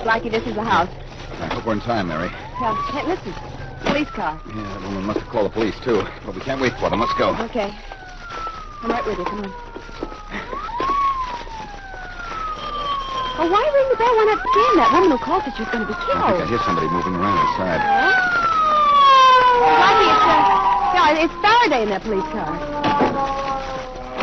Blackie, this is the house. I hope we're in time, Mary. Hey, listen. Police car. Yeah, that woman must have called the police, too. But we can't wait for them. Let's go. Okay. I'm right with you. Come on. Oh, why ring the bell? Why not scan that woman who called that she was going to be killed? I think I hear somebody moving around outside. Blackie, it's Faraday in that police car.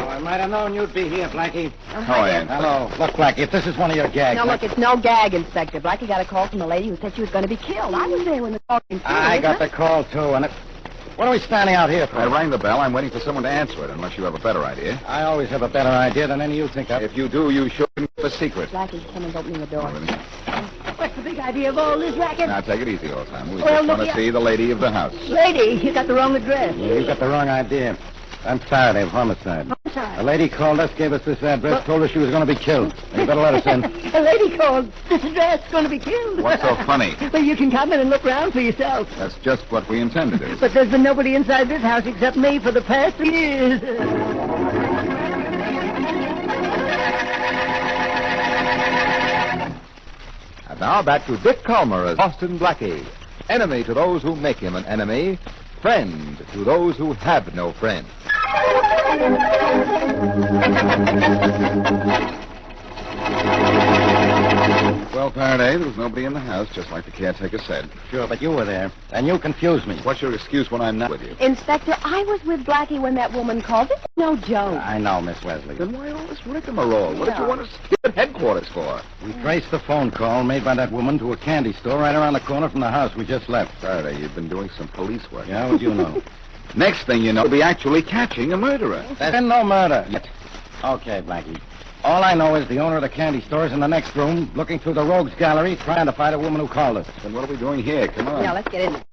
I might have known you'd be here, Blackie. How are you? Hello. Look, Blackie, if this is one of your gags... No, look, it's no gag, Inspector. Blackie got a call from the lady who said she was going to be killed. I was there when the call came through. I got the call, too, and what are we standing out here for? I rang the bell. I'm waiting for someone to answer it, unless you have a better idea. I always have a better idea than any you think of. If you do, you shouldn't keep a secret. Blackie, someone's opening the door. Oh, really? What's the big idea of all this racket? Now, take it easy, old time. We Well, just want look, to see the lady of the house. Lady, you got the wrong address. Yeah, you got the wrong idea. I'm Faraday of homicide. Homicide? A lady called us, gave us this address, told us she was going to be killed. You better let us in. A lady called. This address going to be killed. What's so funny? Well, you can come in and look around for yourself. That's just what we intend to do. But there's been nobody inside this house except me for the past 3 years. And now back to Dick Kollmary as Boston Blackie. Enemy to those who make him an enemy. Friend to those who have no friend. Well, Faraday, there was nobody in the house, just like the caretaker said. Sure, but you were there, and you confused me. What's your excuse when I'm not with you? Inspector, I was with Blackie when that woman called. This is no joke. I know, Miss Wesley. Then why all this rigmarole? What did you want us here at headquarters for? We traced the phone call made by that woman to a candy store right around the corner from the house we just left. Faraday, you've been doing some police work. Yeah, what do you know? Next thing you know, we'll be actually catching a murderer. There's been no murder yet. Okay, Blackie. All I know is the owner of the candy store is in the next room, looking through the rogues gallery, trying to find a woman who called us. Then what are we doing here? Come on. Yeah, let's get in there.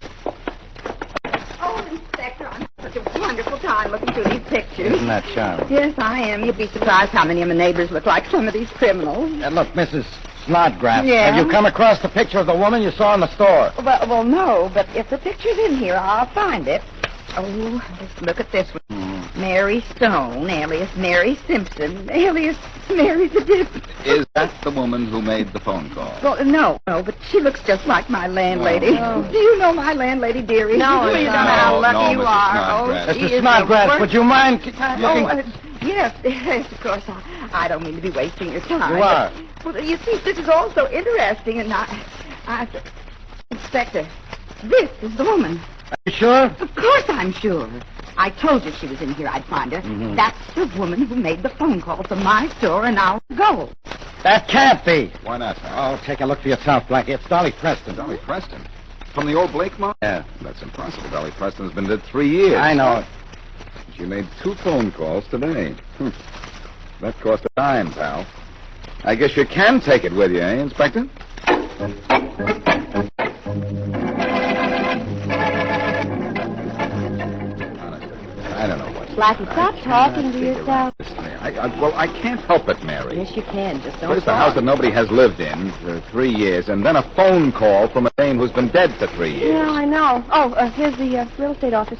Oh, Inspector, I'm such a wonderful time looking through these pictures. Isn't that charming? Yes, I am. You'd be surprised how many of my neighbors look like some of these criminals. Look, Mrs. Snodgrass. Yeah? Have you come across the picture of the woman you saw in the store? Well, no, but if the picture's in here, I'll find it. Oh, just look at this one. Mary Stone, alias Mary Simpson, alias Mary the Dip. Is that the woman who made the phone call? Well, no, but she looks just like my landlady. Oh. Do you know my landlady, dearie? No, you know no, how no, lucky you Mrs. are. Snodgrass. Oh, she Mr. is Snodgrass, the worst- would you mind yes, of course. I don't mean to be wasting your time. You are. Well, you see, this is all so interesting, and Inspector, this is the woman. Are you sure? Of course I'm sure. I told you she was in here. I'd find her. Mm-hmm. That's the woman who made the phone call from my store an hour ago. That can't be. Why not? Oh, take a look for yourself, Blackie. It's Dolly Preston. Dolly Preston. From the old Blake mall? Yeah. That's impossible. Dolly Preston's been dead 3 years. I know it. She made 2 phone calls today. That cost a dime, pal. I guess you can take it with you, eh, Inspector? I don't know what. Blackie, stop talking to yourself. Well, I can't help it, Mary. Yes, you can. Just don't First, a house that nobody has lived in for 3 years, and then a phone call from a dame who's been dead for 3 years. Yeah, I know. Oh, here's the real estate office.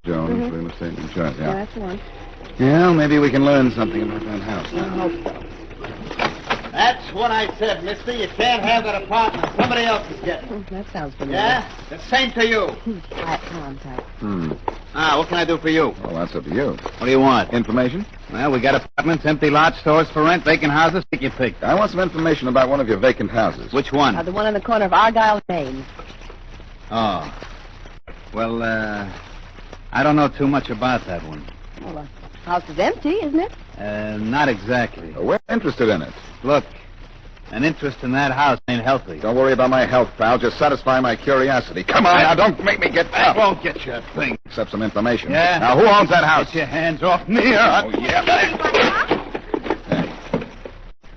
Jones, real estate insurance, Yeah, that's the one. Yeah, maybe we can learn something about that house. I hope so. That's what I said, mister. You can't have that apartment. Somebody else is getting it. That sounds familiar. Yeah? The same to you. Quiet, come on, tight. What can I do for you? Well, that's up to you. What do you want? Information? Well, we got apartments, empty lots, stores for rent, vacant houses. Pick your pick. I want some information about one of your vacant houses. Which one? The one on the corner of Argyle and Maine. Oh. Well, I don't know too much about that one. Well, the house is empty, isn't it? Not exactly. We're interested in it. Look, an interest in that house ain't healthy. Don't worry about my health, pal. Just satisfy my curiosity. Come on, now, don't make me get I up. won't get you a thing. Except some information. Yeah? Now, who owns that house? Get your hands off me. Oh, yeah.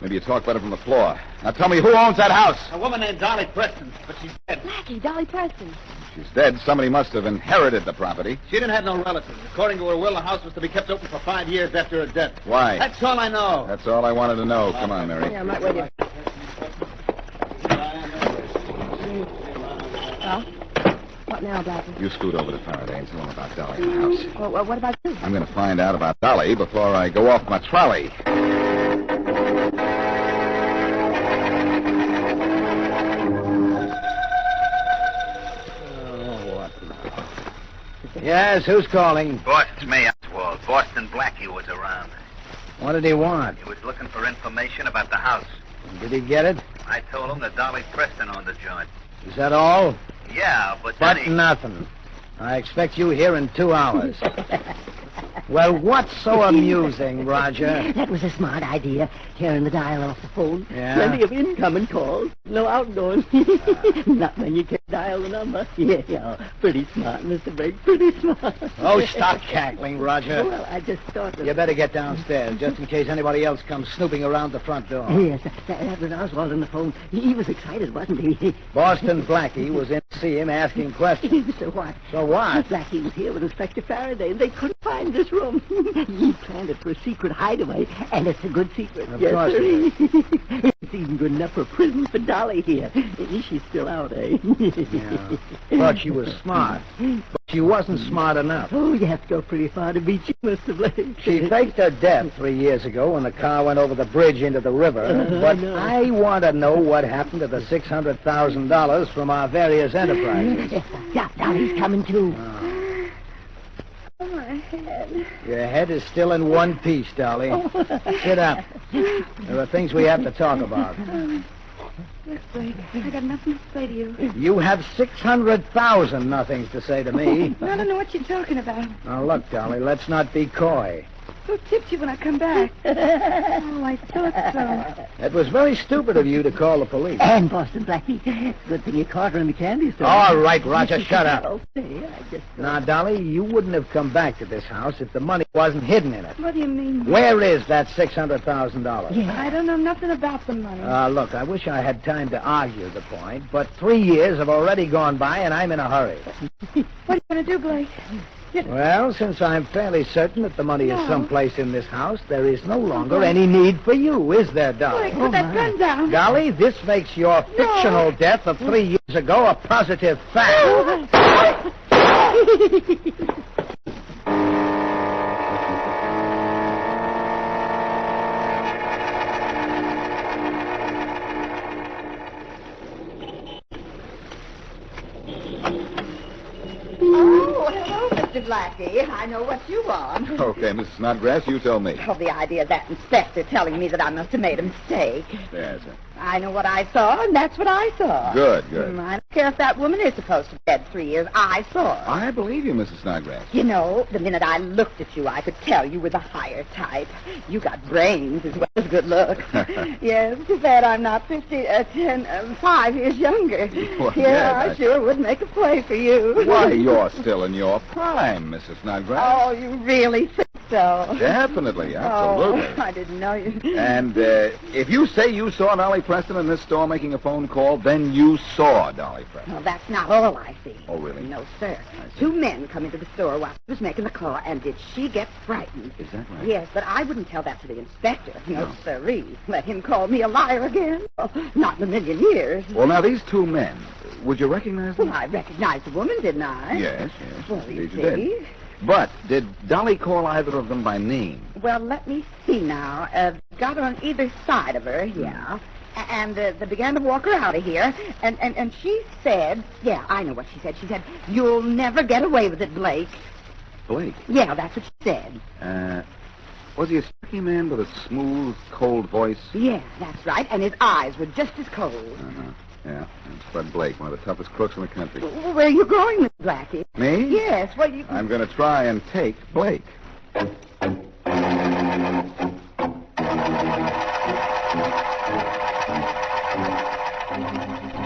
Maybe you talk better from the floor. Now, tell me, who owns that house? A woman named Dolly Preston, but she's dead. Blackie, Dolly Preston. She's dead. Somebody must have inherited the property. She didn't have no relatives. According to her will, the house was to be kept open for 5 years after her death. Why? That's all I know. That's all I wanted to know. Come on, Mary. Yeah, I'm right with you. Well? What now, Blackie? You scoot over to Faraday and tell him about Dolly in the house. Well, what about you? I'm going to find out about Dolly before I go off my trolley. Yes, who's calling? Boss, it's me, Oswald. Boston Blackie was around. What did he want? He was looking for information about the house. Did he get it? I told him that Dolly Preston owned the joint. Is that all? Yeah, but But then he... nothing. I expect you here in 2 hours. Well, what's so amusing, Roger? That was a smart idea, tearing the dial off the phone. Yeah? Plenty of incoming calls, no outgoing. Not when you can dial the number. Yeah, pretty smart, Mr. Blake, pretty smart. Oh, stop cackling, Roger. Well, I just thought that... You better get downstairs, just in case anybody else comes snooping around the front door. Yes, that was Oswald on the phone. He was excited, wasn't he? Boston Blackie was in to see him asking questions. So what? So what? Blackie was here with Inspector Faraday, and they couldn't find this room. He planned it for a secret hideaway, and it's a good secret. Of course it is. It's even good enough for prison for Dolly here. She's still out, eh? Yeah. Thought she was smart, but she wasn't smart enough. Oh, you have to go pretty far to beat you, Mr. Blake. She faked her death 3 years ago when the car went over the bridge into the river. But I want to know what happened to the $600,000 from our various enterprises. Yeah, Dolly's coming too. Oh, my head. Your head is still in one piece, Dolly. Sit up. There are things we have to talk about. Yes, Blake, I got nothing to say to you. You have 600,000 nothings to say to me. I don't know what you're talking about. Now, look, Dolly, let's not be coy. Who tipped you when I come back? Oh, I thought so. It was very stupid of you to call the police. And Boston Blackie. It's a good thing you caught her in the candy store. All right, Roger, shut up. Okay, I just... Now, Dolly, you wouldn't have come back to this house if the money wasn't hidden in it. What do you mean? Where is that $600,000? Yeah. I don't know nothing about the money. Look, I wish I had time to argue the point, but 3 years have already gone by, and I'm in a hurry. What are you going to do, Blake? Well, since I'm fairly certain that the money is someplace in this house, there is no longer any need for you, is there, Dolly? Blake, put that gun down. Dolly, this makes your fictional death of 3 years ago a positive fact. Oh, hello, Mr. Blackie. I know what you want. Okay, Mrs. Snodgrass, you tell me. Oh, the idea of that inspector telling me that I must have made a mistake. Yes, sir. I know what I saw, and that's what I saw. Good. I don't care if that woman is supposed to be dead 3 years. I saw her. I believe you, Mrs. Snodgrass. You know, the minute I looked at you, I could tell you were the higher type. You got brains as well as good looks. Yes, too bad I'm not 5 years younger. Well, yeah, yeah, I sure would make a play for you. Why, you're still in your prime, Mrs. Snodgrass. Oh, you really think so? Definitely, absolutely. Oh, I didn't know you. And if you say you saw Dolly Preston in this store making a phone call, then you saw Dolly Preston. Well, that's not all I see. Oh, really? No, sir. 2 men come into the store while she was making the call, and did she get frightened? Is that right? Yes, but I wouldn't tell that to the inspector. No, sirree. Let him call me a liar again. Oh, not in a million years. Well, now, these 2 men, would you recognize them? Well, I recognized the woman, didn't I? Yes. Well, Indeed you you see. did. But did Dolly call either of them by name? Well, let me see now. Got her on either side of her, yeah. And they began to walk her out of here. And she said, yeah, I know what she said. She said, "You'll never get away with it, Blake." Blake? Yeah, that's what she said. Was he a stocky man with a smooth, cold voice? Yeah, that's right. And his eyes were just as cold. Uh-huh. Yeah, and Spud Blake, one of the toughest crooks in the country. Well, where are you going, Miss Blackie? Me? Yes, well, you... I'm going to try and take Blake.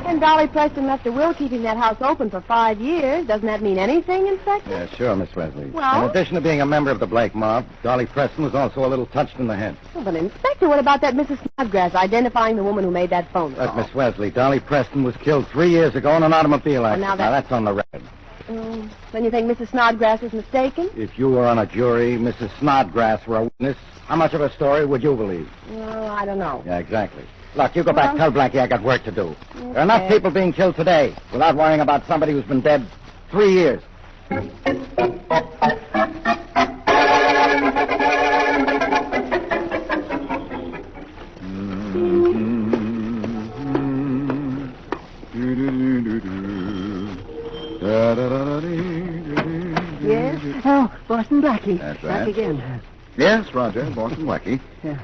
And Dolly Preston left a will keeping that house open for 5 years. Doesn't that mean anything, Inspector? Yeah, sure, Miss Wesley. Well? In addition to being a member of the Blake mob, Dolly Preston was also a little touched in the head. Well, but Inspector, what about that Mrs. Snodgrass identifying the woman who made that phone call? Look, Miss Wesley, Dolly Preston was killed 3 years ago in an automobile accident. now that's on the record. Then you think Mrs. Snodgrass is mistaken? If you were on a jury, Mrs. Snodgrass were a witness, how much of a story would you believe? Well, I don't know. Yeah, exactly. Look, you go back, tell Blackie I got work to do. Okay. There are enough people being killed today without worrying about somebody who's been dead 3 years. Yes? Oh, Boston Blackie. That's Back right. again. Yes, Roger, Boston Blackie. Yeah.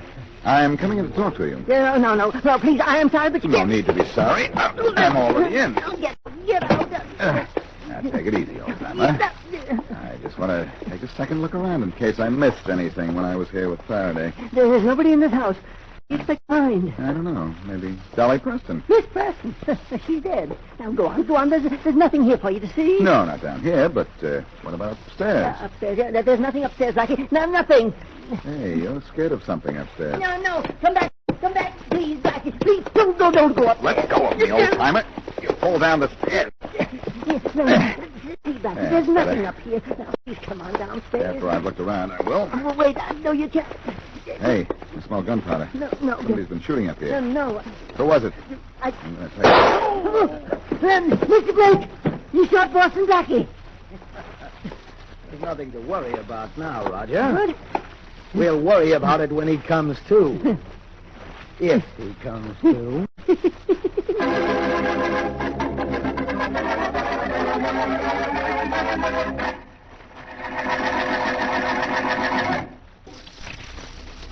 I'm coming in to talk to you. No, please, I am sorry, but you No can't. need to be sorry. I'm already in. Get out. Now, take it easy, old timer. I just want to take a second look around in case I missed anything when I was here with Faraday. There's nobody in this house. You expect to find? I don't know. Maybe Dolly Preston. Miss Preston. She's dead. Now, go on. There's nothing here for you to see. No, not down here, but what about upstairs? Upstairs. Yeah, there's nothing upstairs, Blackie. No, nothing. Hey, you're scared of something upstairs. No. Come back, please, Blackie. Please, don't go up. Let go of me, old timer. You fall down the stairs. No. See, Blackie, there's nothing up here. Now, please come on downstairs. After I've looked around, I will. Oh, wait, no, you can't. Hey, I smell gunpowder. No. Somebody's been shooting up here. No. Who was it? I... I'm going to take it. Mr. Blake, you shot Boston Blackie. There's nothing to worry about now, Roger. What? We'll worry about it when he comes to. If he comes to.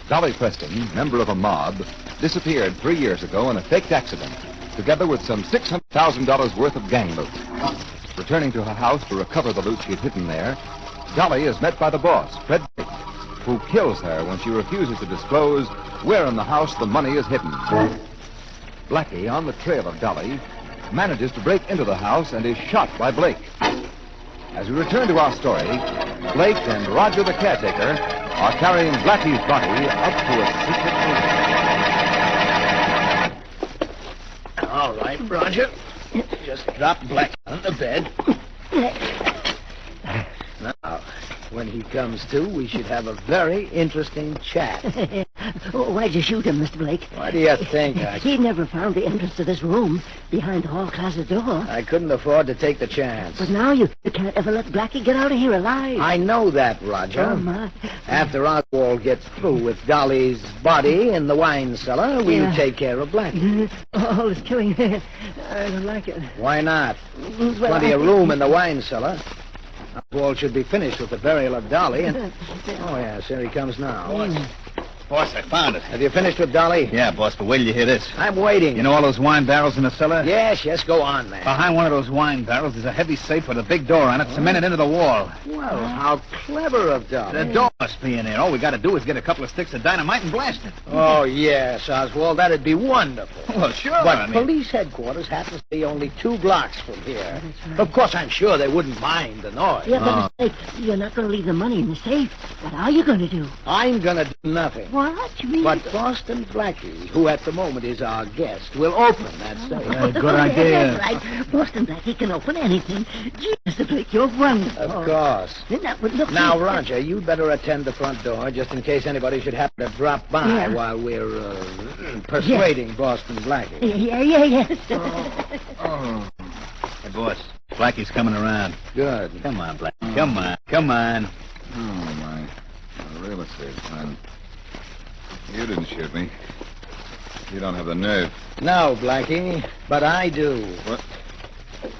Dolly Preston, member of a mob, disappeared 3 years ago in a faked accident, together with some $600,000 worth of gang loot. Returning to her house to recover the loot she'd hidden there, Dolly is met by the boss, Fred, who kills her when she refuses to disclose where in the house the money is hidden. Blackie, on the trail of Dolly, manages to break into the house and is shot by Blake. As we return to our story, Blake and Roger the caretaker are carrying Blackie's body up to a secret room. All right, Roger. Just drop Blackie on the bed. Now, when he comes to, we should have a very interesting chat. Why'd you shoot him, Mr. Blake? Why do you think He never found the entrance to this room behind the hall closet door. I couldn't afford to take the chance. But now you can't ever let Blackie get out of here alive. I know that, Roger. Oh, my. After Oswald gets through with Dolly's body in the wine cellar, we'll Yeah. take care of Blackie. Oh, it's killing me. I don't like it. Why not? Well, Plenty of room in the wine cellar. Oswald should be finished with the burial of Dolly. And... Oh, yes, here he comes now. Boss, I found it. Have you finished with Dolly? Yeah, boss, but wait till you hear this. I'm waiting. You know all those wine barrels in the cellar? Yes, go on, man. Behind one of those wine barrels is a heavy safe with a big door on it, cemented into the wall. Well, how clever of Dolly. The door must be in there. All we got to do is get a couple of sticks of dynamite and blast it. Oh, yes, Oswald, that'd be wonderful. Well, sure. But police headquarters happens to be only 2 blocks from here. Of course, I'm sure they wouldn't mind the noise. Yeah, but Mr. Blake, you're not going to leave the money in the safe. What are you going to do? I'm gonna do nothing. What? You mean... But Boston Blackie, who at the moment is our guest, will open that safe. Good idea. That's right. Boston Blackie can open anything. Gee, Mr. Blake, you're wonderful. Of course. Now, but look... Now, Roger, you'd better attend the front door just in case anybody should happen to drop by Yeah. while we're persuading Boston Blackie. Yes. Oh. Hey, boss, Blackie's coming around. Good. Come on, Blackie. Come on. Oh, my. A real estate friend. You didn't shoot me. You don't have the nerve. No, Blackie, but I do. What?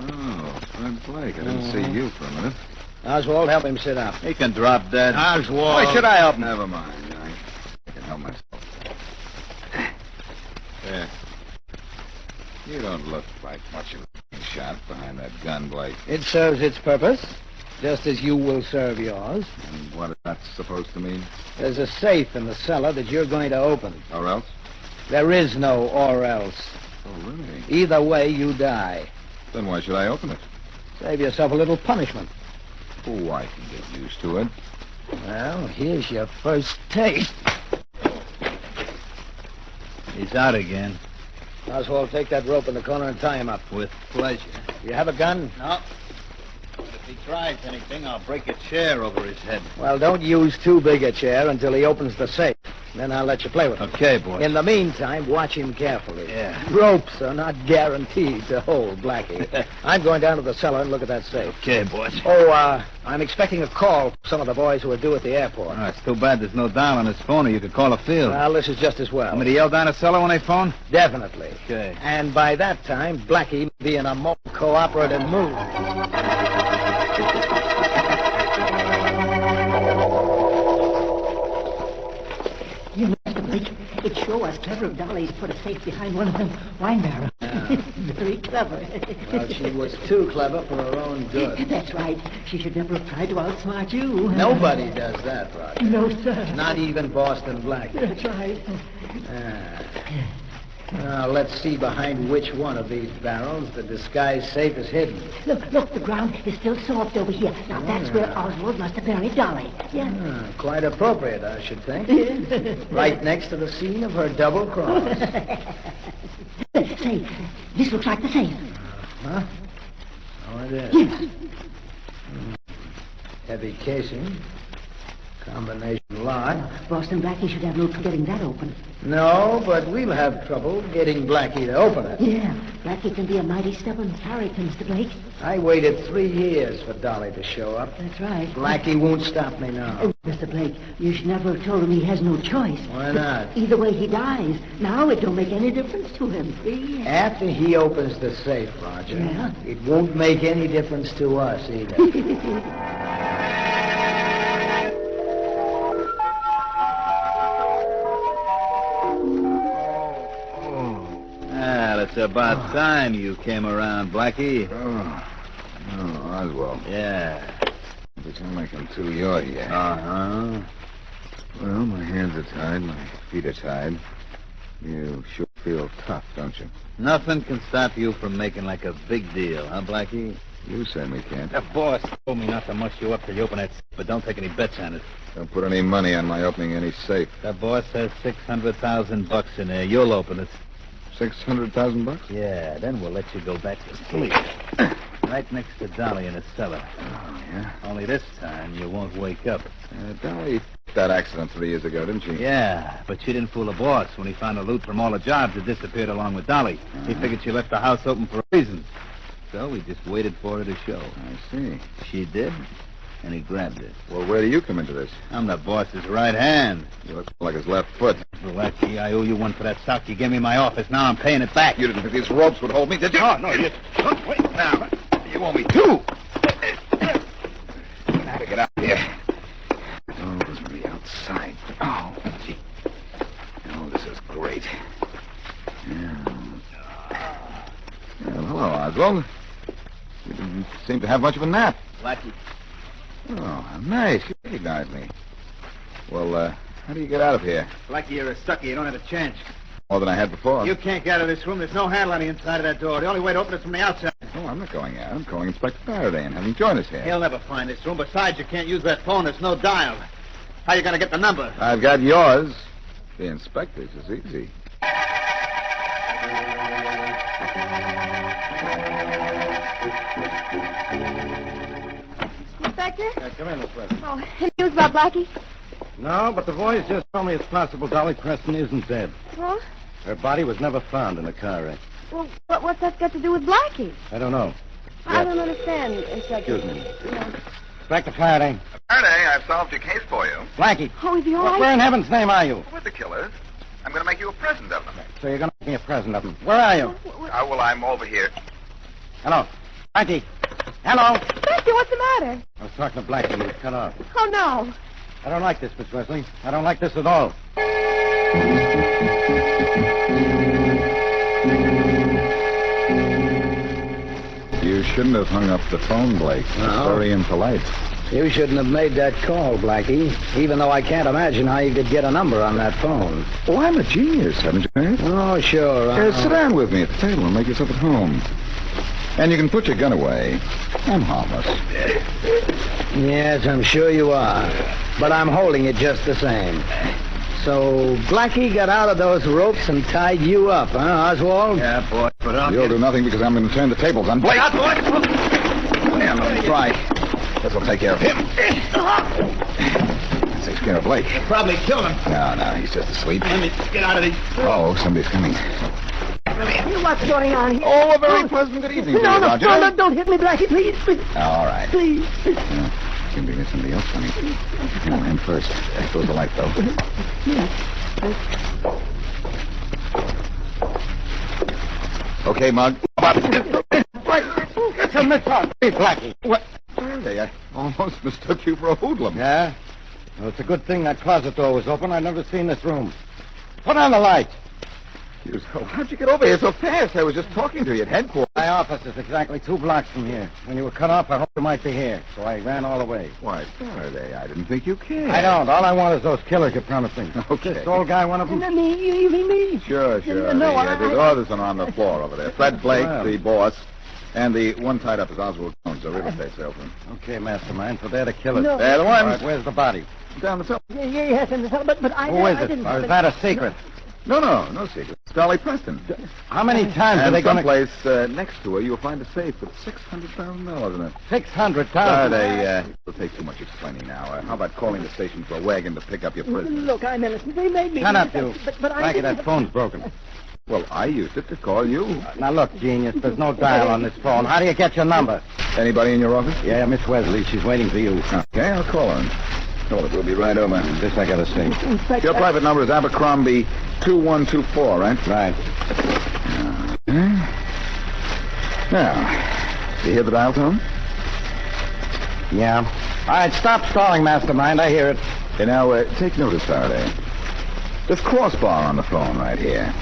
Oh, Fred Blake. I didn't see you for a minute. Oswald, help him sit up. He can drop that. Oswald. Why should I help him? Never mind. I can help myself. There. You don't look like much of a shot behind that gun, Blake. It serves its purpose, just as you will serve yours. And what is that supposed to mean? There's a safe in the cellar that you're going to open. Or else? There is no or else. Oh, really? Either way, you die. Then why should I open it? Save yourself a little punishment. Oh, I can get used to it. Well, here's your first taste. He's out again. Oswald, take that rope in the corner and tie him up. With pleasure. You have a gun? No. If he tries anything, I'll break a chair over his head. Well, don't use too big a chair until he opens the safe. Then I'll let you play with him. Okay, boy. In the meantime, watch him carefully. Yeah. Ropes are not guaranteed to hold, Blackie. I'm going down to the cellar and look at that safe. Okay, boys. Oh, I'm expecting a call from some of the boys who are due at the airport. Oh, it's too bad there's no dial on his phone, or you could call a field. Well, this is just as well. Want me to yell down the cellar when they phone? Definitely. Okay. And by that time, Blackie will be in a more cooperative mood. You know, Mr. Blake, it sure was clever of Dolly to put a safe behind one of them wine barrels. Very clever. Well, she was too clever for her own good. That's right. She should never have tried to outsmart you. Nobody does that, Roger. No, sir. Not even Boston Black. That's right. Now, let's see behind which one of these barrels the disguised safe is hidden. Look, the ground is still soft over here. Now, that's where Oswald must have buried Dolly. Yeah. Quite appropriate, I should think. Right next to the scene of her double cross. Say, this looks like the safe. Huh? Oh, it is. Yes. Heavy casing. Combination lock. Boston Blackie should have no trouble getting that open. No, but we'll have trouble getting Blackie to open it. Yeah, Blackie can be a mighty stubborn character, Mr. Blake. I waited 3 years for Dolly to show up. That's right. Blackie won't stop me now. Mr. Blake, you should never have told him he has no choice. Why not? Either way he dies. Now it don't make any difference to him. See? After he opens the safe, Roger, Yeah? it won't make any difference to us either. Well, it's about time you came around, Blackie. Oh, Oswald. Yeah. But you're making two you're here. Uh-huh. Well, my hands are tied, my feet are tied. You sure feel tough, don't you? Nothing can stop you from making like a big deal, huh, Blackie? You certainly can't. The boss told me not to mush you up till you open that safe, but don't take any bets on it. Don't put any money on my opening any safe. The boss has $600,000 in there. You'll open it. $600,000? Yeah, then we'll let you go back to sleep. Right next to Dolly in the cellar. Oh, yeah? Only this time you won't wake up. Dolly that accident 3 years ago, didn't she? Yeah, but she didn't fool the boss when he found the loot from all the jobs that disappeared along with Dolly. He figured she left the house open for a reason. So we just waited for her to show. I see. She did, and he grabbed it. Well, where do you come into this? I'm the boss's right hand. You look like his left foot. Blackie, I owe you one for that sock you gave me in my office. Now I'm paying it back. You didn't think these ropes would hold me, did you? No, you... Wait, now. You owe me two. Now to get out of here. Oh, it was me outside. Oh, gee. Oh, this is great. Yeah. Well, hello, Oswald. You didn't seem to have much of a nap. Blackie. Oh, nice. You recognize me. Well, how do you get out of here? Blackie, you're a sucker. You don't have a chance. More than I had before. You can't get out of this room. There's no handle on the inside of that door. The only way to open it's from the outside. Oh, I'm not going out. I'm calling Inspector Faraday and having him join us here. He'll never find this room. Besides, you can't use that phone. There's no dial. How you going to get the number? I've got yours. The inspector's is easy. Inspector? Come in, Miss Preston. Oh, any news about Blackie? No, but the boys just told me it's possible Dolly Preston isn't dead. Well, Her body was never found in the car wreck. well, what's that got to do with Blackie? I don't know. I don't understand, Inspector. Excuse me. Yeah. Inspector Faraday. Faraday, I've solved your case for you. Blackie. Oh, is he all right? Where in heaven's name are you? With the killers. I'm going to make you a present of them. So you're going to make me a present of them. Where are you? Well, I'm over here. Hello. Blackie. Hello. Inspector, what's the matter? I was talking to Blackie. He was cut off. Oh, no. I don't like this, Miss Wesley. I don't like this at all. You shouldn't have hung up the phone, Blake. No. Very impolite. You shouldn't have made that call, Blackie, even though I can't imagine how you could get a number on that phone. Oh, I'm a genius, haven't you heard? Oh, sure. Sit down with me at the table and make yourself at home. And you can put your gun away. I'm harmless. Yes, I'm sure you are. But I'm holding it just the same. So Blackie got out of those ropes and tied you up, huh, Oswald? Yeah, boy, but I'll You'll do nothing because I'm going to turn the tables on Blake. Out, boy! Yeah, let me try. This will take care of him. Say, scared of Blake. Probably killed him. No, he's just asleep. Let me get out of these. Oh, somebody's coming. What's going on here? Oh, a very pleasant good evening to you, Roger. No, don't hit me, Blackie, please. All right. Please. Seem to get somebody else coming. No, him first. There goes the light, though. Okay, Mug. It's a mishap. Hey, Blackie. What? Faraday, I almost mistook you for a hoodlum. Yeah? Well, it's a good thing that closet door was open. I'd never seen this room. Put on the light. How'd you get over here so fast? I was just talking to you at headquarters. My office is exactly 2 blocks from here. When you were cut off, I hoped you might be here, so I ran all the way. Why, Faraday, I didn't think you cared. I don't. All I want is those killers you're promising. Okay. This old guy, one of them? You mean me? Sure. The others are on the floor over there. Fred Blake, the boss, and the one tied up is Oswald Jones, the real estate salesman. Okay, Mastermind, so they're the killers. No. They're the ones. All right, where's the body? Down the cellar. Yes, in the cellar, but I... Who is I it? didn't... Or is that a secret? No secret. It's Dolly Preston. How many times are And they going to... someplace next to her, you'll find a safe with $600,000 in it. 600,000. Faraday, it'll take too much explaining now. How about calling the station for a wagon to pick up your prisoner? Look, I'm innocent. They made me... Shut up, you. But I... Blackie, that phone's broken. Well, I used it to call you. Now, look, genius, there's no dial on this phone. How do you get your number? Anybody in your office? Yeah, Miss Wesley. She's waiting for you. Okay, I'll call her. Hold it, we'll be right over. This I gotta see. Your private number is Abercrombie 2124, right? Right. Now, you hear the dial tone? Yeah. All right, stop stalling, Mastermind. I hear it. Okay, now, take notice, Faraday. This crossbar on the phone right here.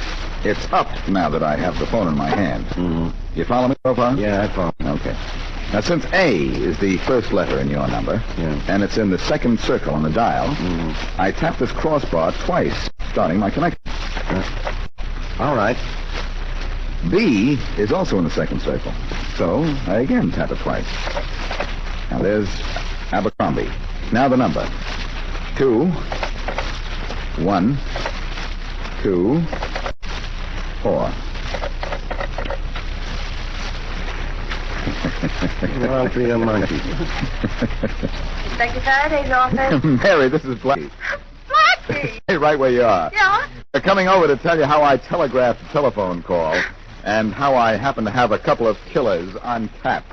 It's up now that I have the phone in my hand. Mm-hmm. You follow me so far? Yeah, I follow. Okay. Now, since A is the first letter in your number, and it's in the second circle on the dial, I tap this crossbar twice, starting my connection. All right. B is also in the second circle, so I again tap it twice. Now, there's Abercrombie. Now the number. 2, 1, 2, 4. I'll be a monkey. Inspector Faraday's office. Mary, this is Blackie. Blackie! Hey, right where you are. Yeah? They're coming over to tell you how I telegraphed a telephone call and how I happen to have a couple of killers on tap.